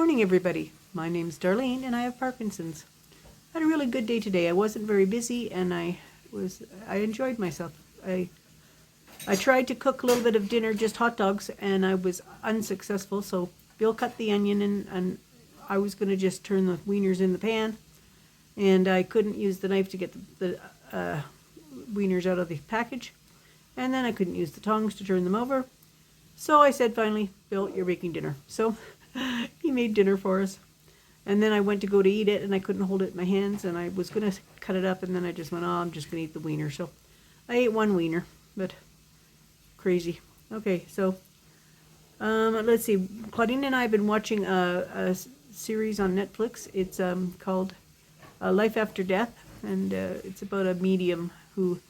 morning, everybody. My name's Darlene, and I have Parkinson's. I had a really good day today. I wasn't very busy, and I enjoyed myself. I tried to cook a little bit of dinner, just hot dogs, and I was unsuccessful. So Bill cut the onion, and I was going to just turn the wieners in the pan, and I couldn't use the knife to get the wieners out of the package, and then I couldn't use the tongs to turn them over. So I said, finally, Bill, you're making dinner. So he made dinner for us. And then I went to go to eat it, and I couldn't hold it in my hands, and I was going to cut it up, and then I just went, I'm just going to eat the wiener. So I ate one wiener, but crazy. Okay, so let's see. Claudine and I have been watching a series on Netflix. It's called Life After Death, and it's about a medium who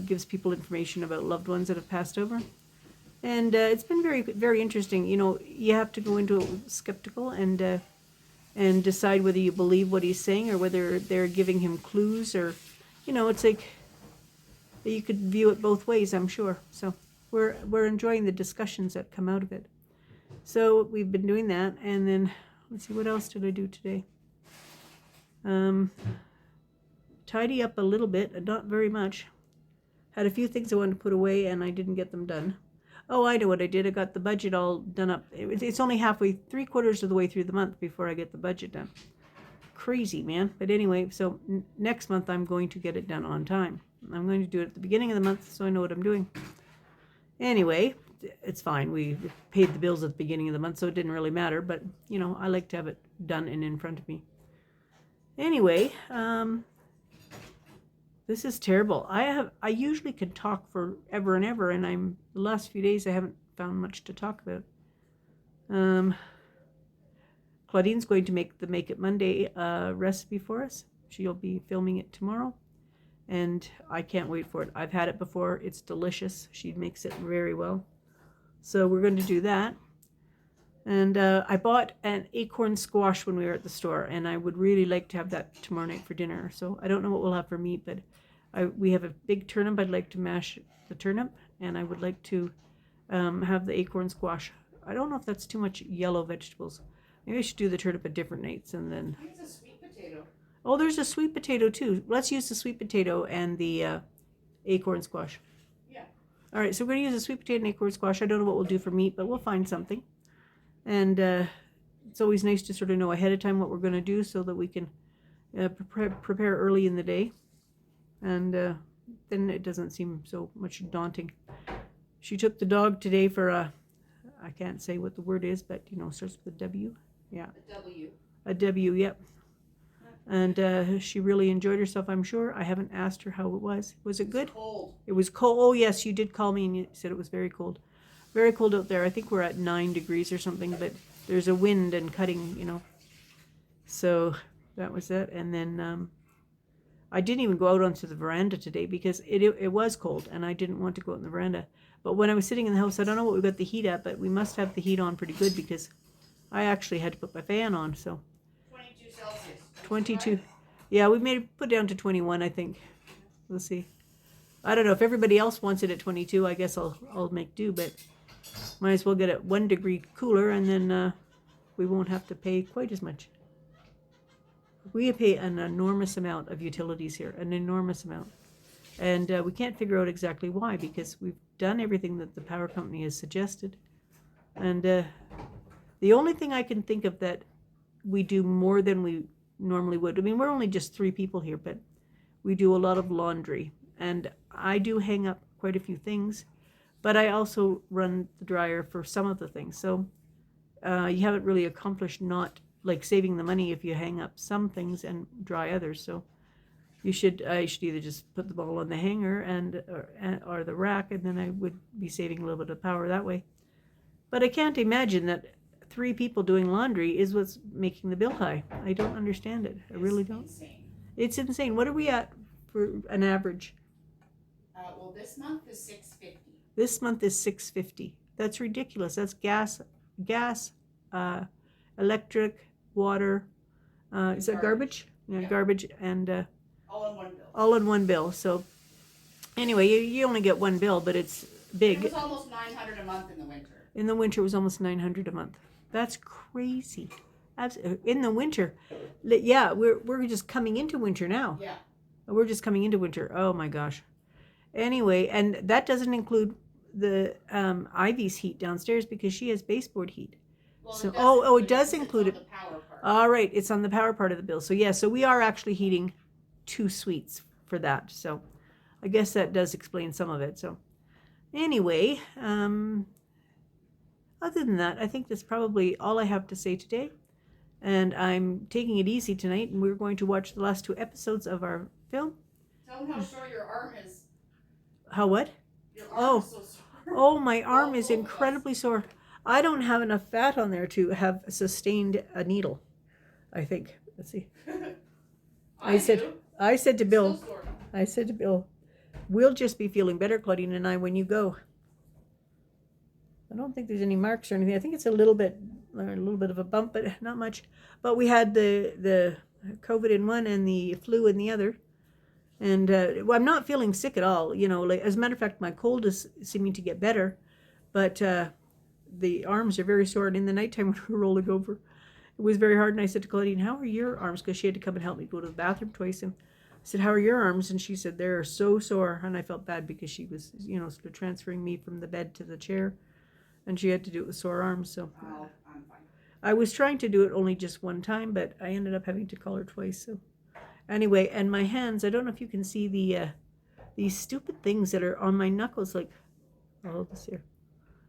gives people information about loved ones that have passed over. And it's been very, very interesting. You know, you have to go into it skeptical and decide whether you believe what he's saying or whether they're giving him clues, or, you know, it's like you could view it both ways, I'm sure. So we're enjoying the discussions that come out of it. So we've been doing that, and then let's see, what else did I do today? Tidy up a little bit, not very much. Had a few things I wanted to put away, and I didn't get them done. Oh, I know what I did. I got the budget all done up. It's only halfway, 3/4 of the way through the month before I get the budget done. Crazy, man. But anyway, so next month I'm going to get it done on time. I'm going to do it at the beginning of the month so I know what I'm doing. Anyway, it's fine. We paid the bills at the beginning of the month, so it didn't really matter. But, you know, I like to have it done and in front of me. Anyway, this is terrible. I usually can talk forever and ever, and the last few days I haven't found much to talk about. Claudine's going to make the Make It Monday recipe for us. She'll be filming it tomorrow, and I can't wait for it. I've had it before. It's delicious. She makes it very well. So we're going to do that. And I bought an acorn squash when we were at the store, and I would really like to have that tomorrow night for dinner. So I don't know what we'll have for meat, but we have a big turnip. I'd like to mash the turnip, and I would like to have the acorn squash. I don't know if that's too much yellow vegetables. Maybe I should do the turnip at different nights, and then... There's a sweet potato. Oh, there's a sweet potato too. Let's use the sweet potato and the acorn squash. Yeah. All right, so we're going to use the sweet potato and acorn squash. I don't know what we'll do for meat, but we'll find something. And it's always nice to sort of know ahead of time what we're going to do so that we can prepare early in the day. And then it doesn't seem so much daunting. She took the dog today for I can't say what the word is, but, you know, starts with a W. Yeah. A W. A W, yep. And she really enjoyed herself, I'm sure. I haven't asked her how it was. Was it good? Cold. It was cold. Oh, yes, you did call me and you said it was very cold. Very cold out there. I think we're at 9 degrees or something, but there's a wind and cutting, you know. So that was it. And then I didn't even go out onto the veranda today because it was cold, and I didn't want to go out in the veranda. But when I was sitting in the house, I don't know what we got the heat at, but we must have the heat on pretty good because I actually had to put my fan on. So 22 Celsius. 22. Yeah, we put it down to 21, I think. We'll see. I don't know if everybody else wants it at 22. I guess I'll make do, but might as well get it 1 degree cooler, and then we won't have to pay quite as much. We pay an enormous amount of utilities here, an enormous amount. And we can't figure out exactly why, because we've done everything that the power company has suggested. And the only thing I can think of that we do more than we normally would, I mean, we're only just 3 people here, but we do a lot of laundry. And I do hang up quite a few things, but I also run the dryer for some of the things. So you haven't really accomplished not like saving the money if you hang up some things and dry others. So I should either just put them all on the hanger or the rack, and then I would be saving a little bit of power that way. But I can't imagine that 3 people doing laundry is what's making the bill high. I don't understand it. I really don't. Insane. It's insane. What are we at for an average? Well, this month is $6.50. This month is $6.50. That's ridiculous. That's gas, electric, water. Is that garbage? Yeah, garbage and all in one bill. All in one bill. So anyway, you only get one bill, but it's big. It was almost $900 a month in the winter. In the winter, it was almost $900 a month. That's crazy. In the winter. Yeah, we're just coming into winter now. Yeah. We're just coming into winter. Oh my gosh. Anyway, and that doesn't include the Ivy's heat downstairs because she has baseboard heat. Well, So it it does include it. The power part. All right, it's on the power part of the bill. So yeah, so we are actually heating 2 suites for that. So I guess that does explain some of it. So anyway, other than that, I think that's probably all I have to say today. And I'm taking it easy tonight, and we're going to watch the last 2 episodes of our film. Tell them how sore your arm is. How what? Your arm is so sore. Oh, my arm is incredibly sore. I don't have enough fat on there to have sustained a needle, I think. Let's see. I said to Bill, we'll just be feeling better, Claudine and I, when you go. I don't think there's any marks or anything. I think it's a little bit of a bump, but not much. But we had the COVID in one and the flu in the other. And well, I'm not feeling sick at all. You know, like, as a matter of fact, my cold is seeming to get better. But the arms are very sore. And in the nighttime when we were rolling over, it was very hard. And I said to Claudine, how are your arms? Because she had to come and help me go to the bathroom twice. And I said, how are your arms? And she said, they're so sore. And I felt bad because she was, you know, sort of transferring me from the bed to the chair. And she had to do it with sore arms. So I'm fine. I was trying to do it only just one time, but I ended up having to call her twice. So anyway, and my hands, I don't know if you can see these stupid things that are on my knuckles. Like, I'll hold this here.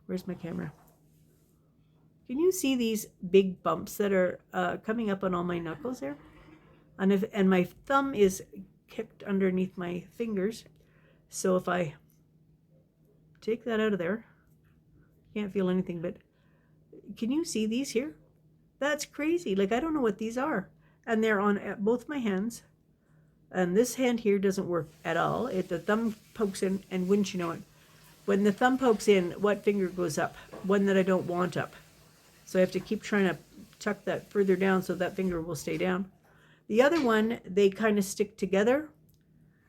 Where's my camera? Can you see these big bumps that are coming up on all my knuckles there? And my thumb is kicked underneath my fingers. So if I take that out of there, can't feel anything, but can you see these here? That's crazy. Like, I don't know what these are. And they're on both my hands. And this hand here doesn't work at all. The thumb pokes in, and wouldn't you know it, when the thumb pokes in, what finger goes up? One that I don't want up. So I have to keep trying to tuck that further down so that finger will stay down. The other one, they kind of stick together,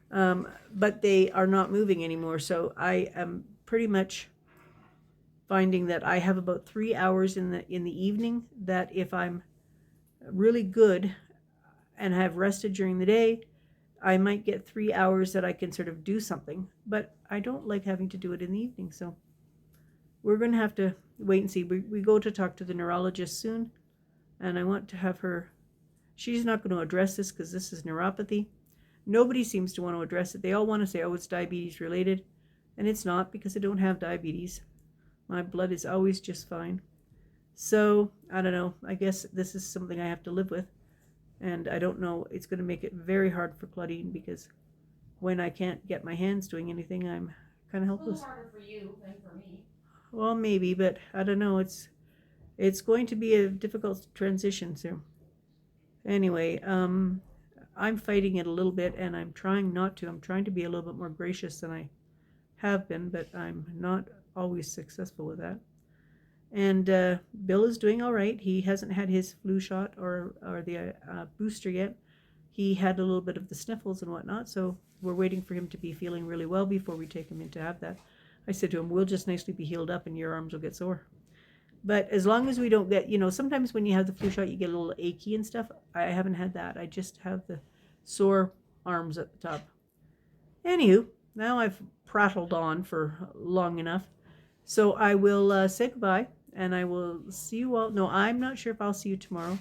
but they are not moving anymore. So I am pretty much finding that I have about 3 hours in the evening that if I'm really good and have rested during the day, I might get 3 hours that I can sort of do something. But I don't like having to do it in the evening. So we're going to have to wait and see. We go to talk to the neurologist soon, and I want to have her. She's not going to address this because this is neuropathy. Nobody seems to want to address it. They all want to say, oh, it's diabetes related. And it's not, because I don't have diabetes. My blood is always just fine. So, I don't know. I guess this is something I have to live with. And I don't know. It's going to make it very hard for Claudine, because when I can't get my hands doing anything, I'm kind of helpless. It's a little harder for you than for me. Well, maybe, but I don't know. It's going to be a difficult transition. So, anyway, I'm fighting it a little bit, and I'm trying not to. I'm trying to be a little bit more gracious than I have been, but I'm not always successful with that. And Bill is doing all right. He hasn't had his flu shot or the booster yet. He had a little bit of the sniffles and whatnot, so we're waiting for him to be feeling really well before we take him in to have that. I said to him, we'll just nicely be healed up and your arms will get sore. But as long as we don't get, sometimes when you have the flu shot, you get a little achy and stuff. I haven't had that. I just have the sore arms at the top. Anywho, now I've prattled on for long enough. So I will say goodbye, and I will see you all. No, I'm not sure if I'll see you tomorrow,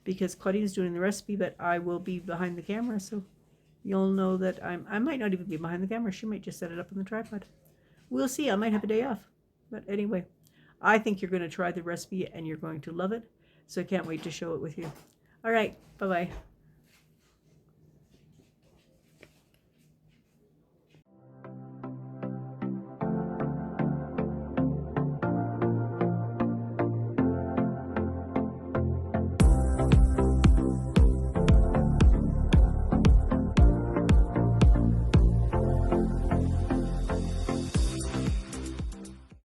because Claudine's doing the recipe, but I will be behind the camera, so you'll know that I might not even be behind the camera. She might just set it up on the tripod. We'll see. I might have a day off. But anyway, I think you're going to try the recipe, and you're going to love it, so I can't wait to show it with you. All right. Bye-bye.